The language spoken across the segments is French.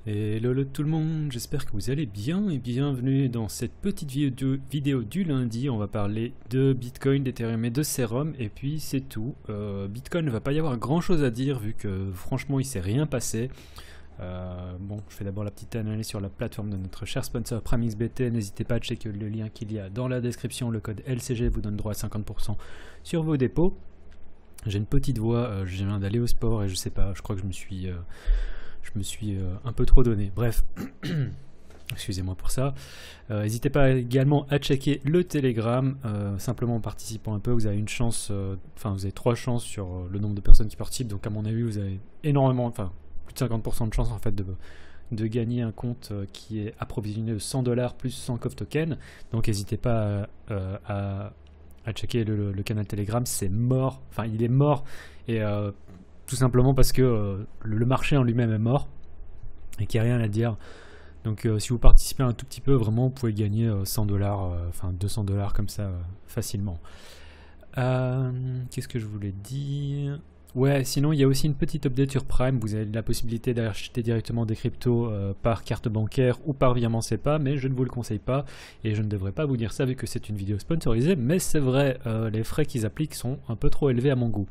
Hello tout le monde, j'espère que vous allez bien et bienvenue dans cette petite vidéo du lundi. On va parler de Bitcoin, d'Ethereum et de Serum et puis c'est tout. Bitcoin ne va pas y avoir grand chose à dire vu que franchement il s'est rien passé. Bon, je fais d'abord la petite analyse sur la plateforme de notre cher sponsor PrimeXBT. N'hésitez pas à checker le lien qu'il y a dans la description. Le code LCG vous donne droit à 50% sur vos dépôts. J'ai une petite voix, je viens d'aller au sport et je sais pas, je crois que je me suis un peu trop donné. Bref, excusez-moi pour ça. N'hésitez pas également à checker le Telegram. Simplement en participant un peu, vous avez une chance, vous avez 3 chances sur le nombre de personnes qui participent. Donc à mon avis, vous avez énormément, plus de 50% de chance en fait de gagner un compte qui est approvisionné de $100 plus 100 COF tokens. Donc n'hésitez pas à checker le canal Telegram. C'est mort, il est mort et tout simplement parce que le marché en lui-même est mort et qu'il n'y a rien à dire. Donc si vous participez un tout petit peu, vraiment vous pouvez gagner $100, $200 comme ça facilement. Qu'est-ce que je voulais dire? Ouais, sinon il y a aussi une petite update sur Prime. Vous avez la possibilité d'acheter directement des cryptos par carte bancaire ou par virement SEPA, mais je ne vous le conseille pas et je ne devrais pas vous dire ça vu que c'est une vidéo sponsorisée, mais c'est vrai, les frais qu'ils appliquent sont un peu trop élevés à mon goût.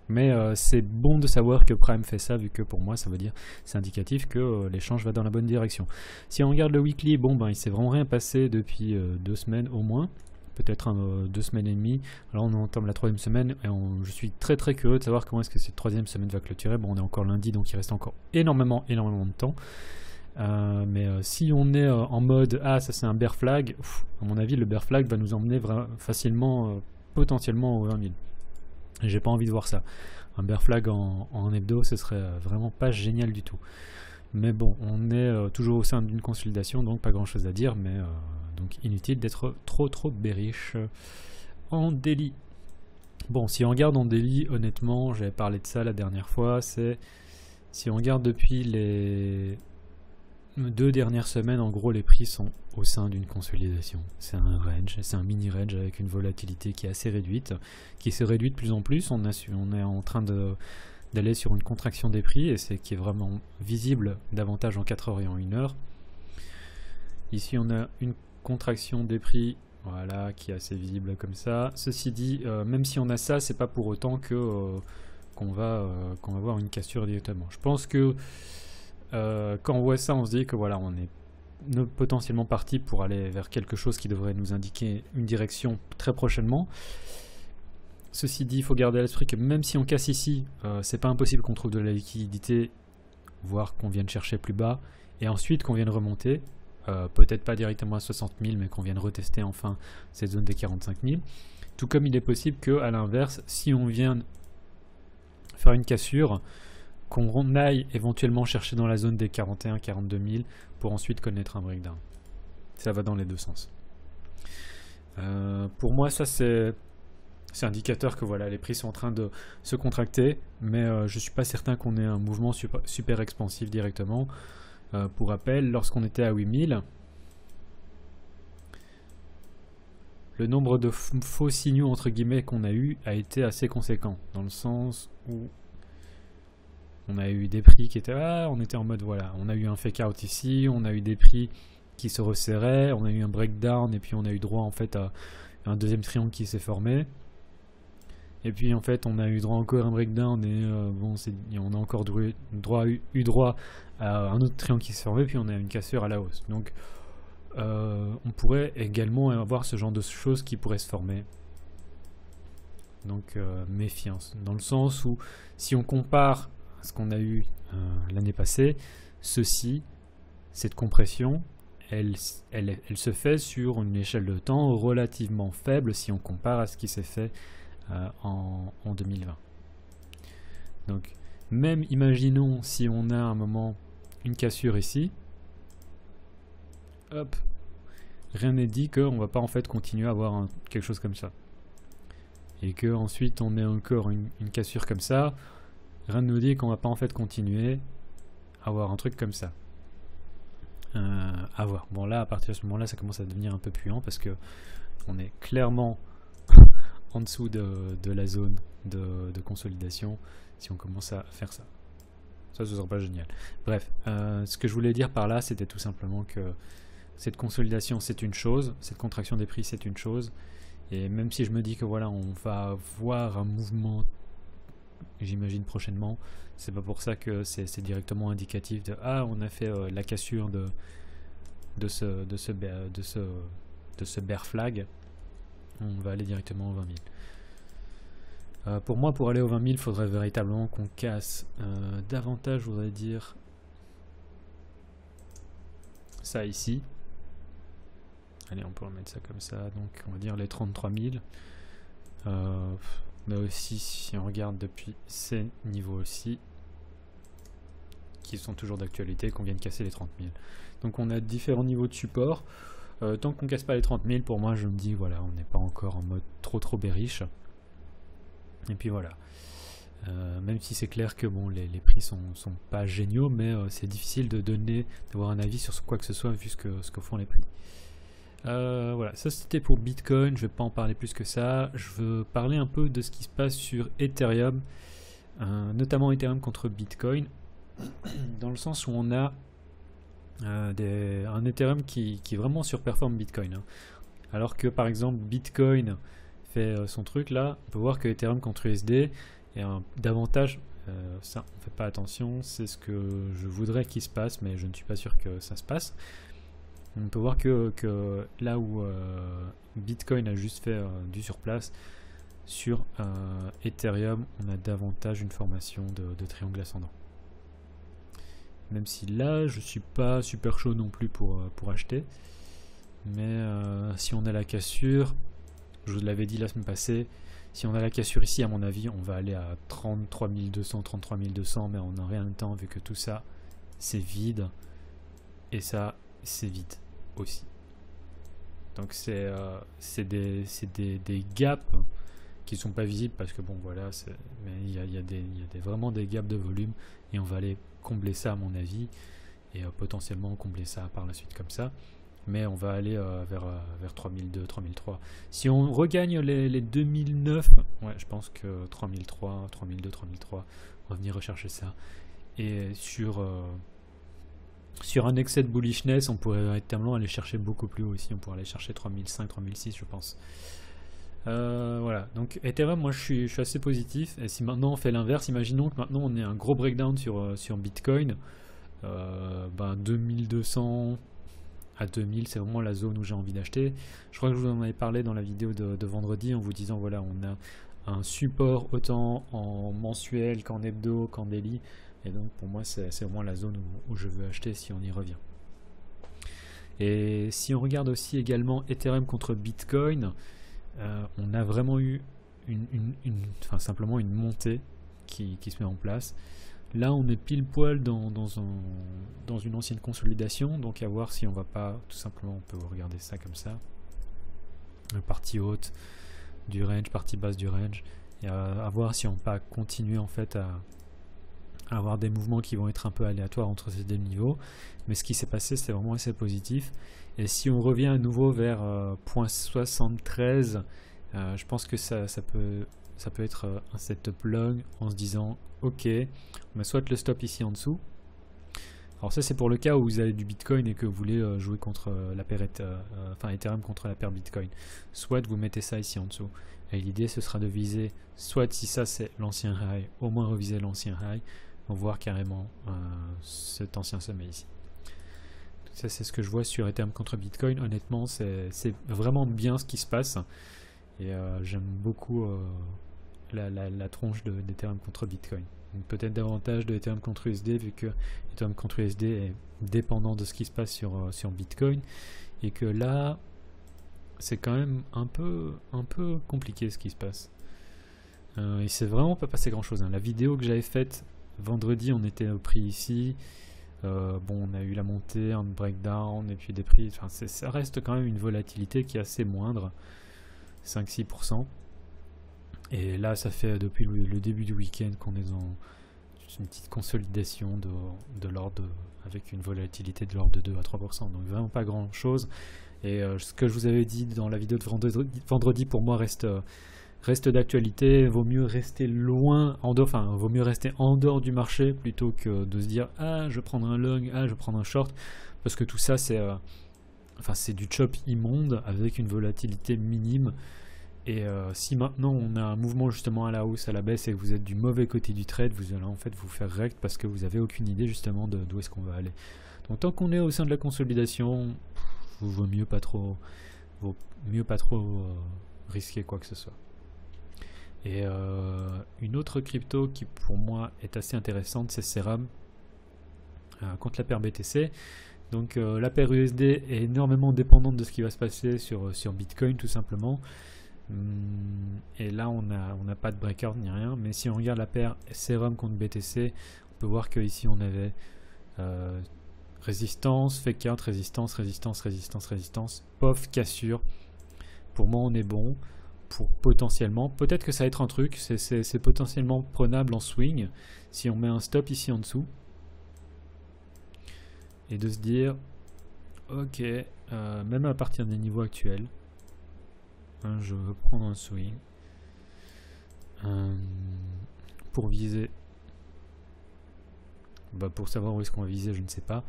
Mais c'est bon de savoir que Prime fait ça, vu que pour moi ça veut dire, c'est indicatif que l'échange va dans la bonne direction. Si on regarde le weekly, bon ben il s'est vraiment rien passé depuis 2 semaines au moins, peut-être 2 semaines et demie. Alors on entame la 3e semaine et je suis très curieux de savoir comment est-ce que cette 3e semaine va clôturer. Bon, on est encore lundi, donc il reste encore énormément de temps. Mais si on est en mode ça c'est un bear flag, à mon avis le bear flag va nous emmener facilement, potentiellement au 20 000. J'ai pas envie de voir ça. Un bear flag en hebdo, ce serait vraiment pas génial du tout. Mais bon, on est toujours au sein d'une consolidation, donc pas grand chose à dire, mais donc inutile d'être trop bearish en daily. Bon, si on regarde en daily, honnêtement, j'avais parlé de ça la dernière fois, c'est si on regarde depuis les 2 dernières semaines, en gros, les prix sont au sein d'une consolidation. C'est un range, c'est un mini range avec une volatilité qui est assez réduite, qui se réduit de plus en plus. On est en train d'aller sur une contraction des prix et c'est qui est vraiment visible davantage en 4 heures et en 1 heure. Ici, on a une contraction des prix, voilà, qui est assez visible comme ça. Ceci dit, même si on a ça, c'est pas pour autant que qu'on va voir une cassure directement. Je pense que quand on voit ça, on se dit que voilà, on est potentiellement parti pour aller vers quelque chose qui devrait nous indiquer une direction très prochainement. Ceci dit, il faut garder à l'esprit que même si on casse ici, c'est pas impossible qu'on trouve de la liquidité, voire qu'on vienne chercher plus bas, et ensuite qu'on vienne remonter, peut-être pas directement à 60 000, mais qu'on vienne retester enfin cette zone des 45 000. Tout comme il est possible que, à l'inverse, si on vient faire une cassure, qu'on aille éventuellement chercher dans la zone des 41-42 000 pour ensuite connaître un breakdown. Ça va dans les deux sens. Pour moi, ça c'est indicateur que voilà, les prix sont en train de se contracter, mais je suis pas certain qu'on ait un mouvement super expansif directement. Pour rappel, lorsqu'on était à 8000, le nombre de faux signaux entre guillemets qu'on a eu a été assez conséquent, dans le sens où on a eu des prix qui étaient on était en mode voilà, on a eu un fake out ici, on a eu des prix qui se resserraient, on a eu un breakdown et puis on a eu droit en fait à un deuxième triangle qui s'est formé. Et puis en fait on a eu droit encore à un breakdown et on a encore eu droit à un autre triangle qui s'est formé, puis on a une cassure à la hausse. Donc on pourrait également avoir ce genre de choses qui pourraient se former. Donc méfiance, dans le sens où si on compare ce qu'on a eu l'année passée, cette compression, elle se fait sur une échelle de temps relativement faible si on compare à ce qui s'est fait en 2020. Donc, même imaginons si on a à un moment une cassure ici, hop, rien n'est dit qu'on va pas en fait continuer à avoir quelque chose comme ça. Et que ensuite on ait encore une cassure comme ça. Rien ne nous dit qu'on va pas en fait continuer à avoir un truc comme ça. À voir. Bon là, à partir de ce moment-là, ça commence à devenir un peu puant parce que on est clairement en dessous de la zone de consolidation si on commence à faire ça. Ça, ce sera pas génial. Bref, ce que je voulais dire par là, c'était tout simplement que cette consolidation, c'est une chose, cette contraction des prix, c'est une chose. Et même si je me dis que voilà, on va voir un mouvement, j'imagine prochainement, c'est pas pour ça que c'est directement indicatif de ah, on a fait la cassure de ce bear flag, on va aller directement aux 20 000. Pour moi, pour aller aux 20 000, il faudrait véritablement qu'on casse davantage, je voudrais dire ça ici. Allez, on peut remettre ça comme ça, donc on va dire les 33 000. Mais aussi, si on regarde depuis ces niveaux-ci, qui sont toujours d'actualité, qu'on vient de casser les 30 000. Donc on a différents niveaux de support. Tant qu'on casse pas les 30 000, pour moi, je me dis, voilà, on n'est pas encore en mode trop bearish. Et puis voilà. Même si c'est clair que bon, les prix sont pas géniaux, mais c'est difficile d'avoir un avis sur quoi que ce soit vu ce que font les prix. Voilà, ça c'était pour Bitcoin, je vais pas en parler plus que ça. Je veux parler un peu de ce qui se passe sur Ethereum, notamment Ethereum contre Bitcoin, dans le sens où on a un Ethereum qui vraiment surperforme Bitcoin, hein. Alors que par exemple Bitcoin fait son truc là, on peut voir que Ethereum contre USD est davantage, ça on fait pas attention, c'est ce que je voudrais qu'il se passe, mais je ne suis pas sûr que ça se passe. On peut voir que là où Bitcoin a juste fait du surplace, sur Ethereum, on a davantage une formation de triangle ascendant. Même si là, je suis pas super chaud non plus pour acheter. Mais si on a la cassure, je vous l'avais dit la semaine passée, si on a la cassure ici, à mon avis, on va aller à 33 200, 33 200, mais on n'a rien de temps vu que tout ça, c'est vide. Et ça, c'est vide aussi. Donc c'est des gaps qui sont pas visibles parce que bon voilà, mais il y a vraiment des gaps de volume et on va aller combler ça à mon avis et potentiellement combler ça par la suite comme ça. Mais on va aller vers 3002, 3003. Si on regagne les 2009, ouais, je pense que 3003, 3002, 3003, on va venir rechercher ça. Et sur un excès de bullishness, on pourrait véritablement aller chercher beaucoup plus haut aussi. On pourrait aller chercher 3005, 3006, je pense. Voilà, donc Ethereum, moi je suis assez positif. Et si maintenant on fait l'inverse, imaginons que maintenant on ait un gros breakdown sur Bitcoin, 2200 à 2000, c'est vraiment la zone où j'ai envie d'acheter. Je crois que je vous en avais parlé dans la vidéo de vendredi en vous disant voilà, on a un support autant en mensuel qu'en hebdo, qu'en daily. Et donc pour moi c'est vraiment la zone où je veux acheter si on y revient. Et si on regarde aussi également Ethereum contre Bitcoin, on a vraiment eu simplement une montée qui se met en place. Là on est pile poil dans une ancienne consolidation, donc à voir si on va pas tout simplement, on peut regarder ça comme ça, partie haute du range, partie basse du range, et à voir si on va pas continuer en fait à avoir des mouvements qui vont être un peu aléatoires entre ces deux niveaux. Mais ce qui s'est passé, c'est vraiment assez positif. Et si on revient à nouveau vers 0.73, je pense que ça peut être un setup long en se disant ok, on met soit le stop ici en dessous. Alors ça c'est pour le cas où vous avez du Bitcoin et que vous voulez jouer contre la paire Ethereum contre la paire Bitcoin. Soit vous mettez ça ici en dessous. Et l'idée ce sera de viser, soit si ça c'est l'ancien high, au moins reviser l'ancien high, pour voir carrément cet ancien sommet ici. Ça c'est ce que je vois sur Ethereum contre Bitcoin. Honnêtement c'est vraiment bien ce qui se passe. Et j'aime beaucoup la tronche d'Ethereum contre Bitcoin. Peut-être davantage de Ethereum contre USD vu que Ethereum contre USD est dépendant de ce qui se passe sur Bitcoin. Et que là c'est quand même un peu compliqué ce qui se passe. Il s'est vraiment pas passé grand chose, hein. La vidéo que j'avais faite vendredi, on était au prix ici. Bon, on a eu la montée, un breakdown et puis des prix. Enfin, ça reste quand même une volatilité qui est assez moindre, 5-6%. Et là, ça fait depuis le début du week-end qu'on est dans une petite consolidation de l'ordre, avec une volatilité de l'ordre de 2 à 3%. Donc vraiment pas grand chose. Et ce que je vous avais dit dans la vidéo de vendredi pour moi reste reste d'actualité, vaut mieux rester loin, vaut mieux rester en dehors du marché plutôt que de se dire ah je vais prendre un long, ah je vais prendre un short, parce que tout ça c'est du chop immonde avec une volatilité minime. Et si maintenant on a un mouvement justement à la hausse, à la baisse, et que vous êtes du mauvais côté du trade, vous allez en fait vous faire rect parce que vous avez aucune idée justement d'où est-ce qu'on va aller. Donc tant qu'on est au sein de la consolidation, vaut mieux pas trop risquer quoi que ce soit. Et une autre crypto qui pour moi est assez intéressante, c'est Serum contre la paire BTC. Donc la paire USD est énormément dépendante de ce qui va se passer sur Bitcoin tout simplement. Et là on n'a pas de breakout ni rien, mais si on regarde la paire Serum contre BTC, on peut voir que ici on avait résistance, fake out, résistance, résistance, résistance, résistance, pof, cassure. Pour moi on est bon pour potentiellement, peut-être que ça va être un truc, c'est potentiellement prenable en swing si on met un stop ici en dessous et de se dire ok, même à partir des niveaux actuels, je veux prendre un swing pour viser, pour savoir où est-ce qu'on va viser je ne sais pas,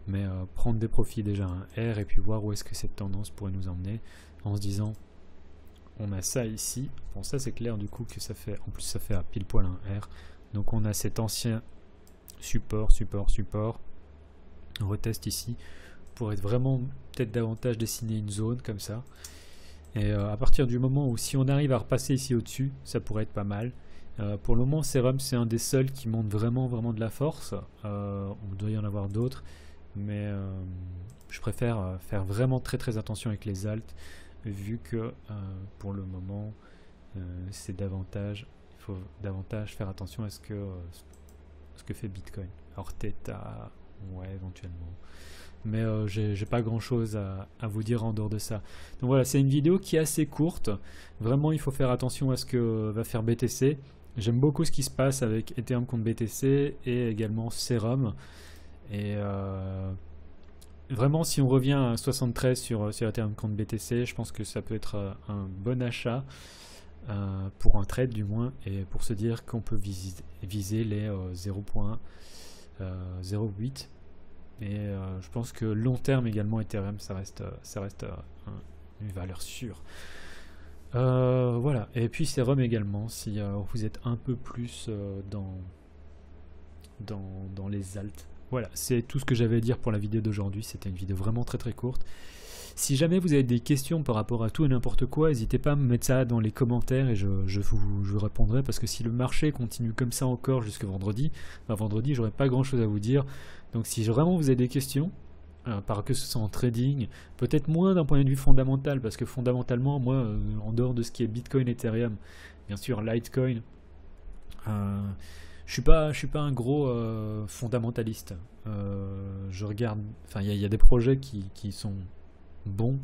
mais prendre des profits déjà un R et puis voir où est-ce que cette tendance pourrait nous emmener en se disant on a ça ici, bon ça c'est clair du coup que ça fait, en plus ça fait à pile poil un R, donc on a cet ancien support, on reteste ici pour être vraiment peut-être davantage dessiner une zone comme ça. Et à partir du moment où si on arrive à repasser ici au-dessus, ça pourrait être pas mal. Pour le moment, Serum c'est un des seuls qui montre vraiment de la force. On doit y en avoir d'autres, mais je préfère faire vraiment très attention avec les alts, vu que pour le moment, c'est davantage, il faut davantage faire attention à ce que fait Bitcoin. Alors Theta, ouais éventuellement. Mais j'ai pas grand chose à vous dire en dehors de ça. Donc voilà, c'est une vidéo qui est assez courte. Vraiment, il faut faire attention à ce que va faire BTC. J'aime beaucoup ce qui se passe avec Ethereum contre BTC et également Serum. Et vraiment, si on revient à 73 sur Ethereum contre BTC, je pense que ça peut être un bon achat pour un trade du moins, et pour se dire qu'on peut viser les 0.08. Et je pense que long terme également Ethereum ça reste une valeur sûre. Voilà, et puis Serum également si vous êtes un peu plus dans les alts. Voilà, c'est tout ce que j'avais à dire pour la vidéo d'aujourd'hui. C'était une vidéo vraiment très courte. Si jamais vous avez des questions par rapport à tout et n'importe quoi, n'hésitez pas à me mettre ça dans les commentaires et je vous répondrai, parce que si le marché continue comme ça encore jusqu'à vendredi, vendredi j'aurai pas grand chose à vous dire. Donc si vraiment vous avez des questions, que ce soit en trading, peut-être moins d'un point de vue fondamental, parce que fondamentalement moi en dehors de ce qui est Bitcoin, Ethereum, bien sûr Litecoin, je suis pas un gros fondamentaliste. Je regarde, enfin il y a des projets qui sont bons,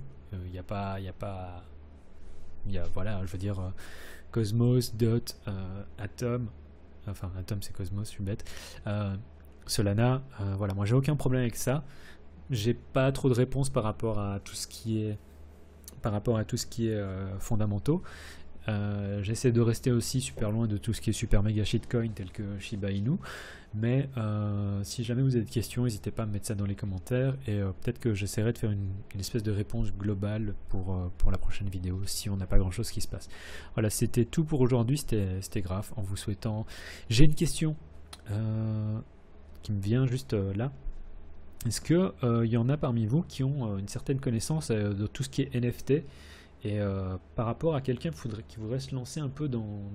voilà, je veux dire Cosmos, Dot, Atom, enfin Atom c'est Cosmos, je suis bête, Solana, voilà, moi j'ai aucun problème avec ça. J'ai pas trop de réponses par rapport à tout ce qui est fondamentaux. J'essaie de rester aussi super loin de tout ce qui est super méga shitcoin tel que Shiba Inu, mais si jamais vous avez des questions, n'hésitez pas à me mettre ça dans les commentaires, et peut-être que j'essaierai de faire une espèce de réponse globale pour la prochaine vidéo si on n'a pas grand chose qui se passe. Voilà, c'était tout pour aujourd'hui. C'était grave, en vous souhaitant, j'ai une question qui me vient juste là. Est-ce que y en a parmi vous qui ont une certaine connaissance de tout ce qui est NFT, et par rapport à quelqu'un qui voudrait se lancer un peu dans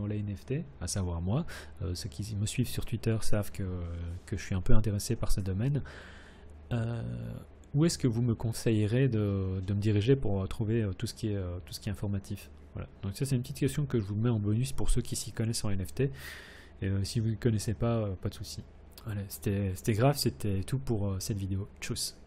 la NFT, à savoir moi, ceux qui me suivent sur Twitter savent que je suis un peu intéressé par ce domaine, où est-ce que vous me conseillerez de me diriger pour trouver tout ce qui est informatif? Voilà. Donc ça c'est une petite question que je vous mets en bonus pour ceux qui s'y connaissent en NFT, et si vous ne connaissez pas, pas de souci. Voilà, c'était grave, c'était tout pour cette vidéo. Tchuss.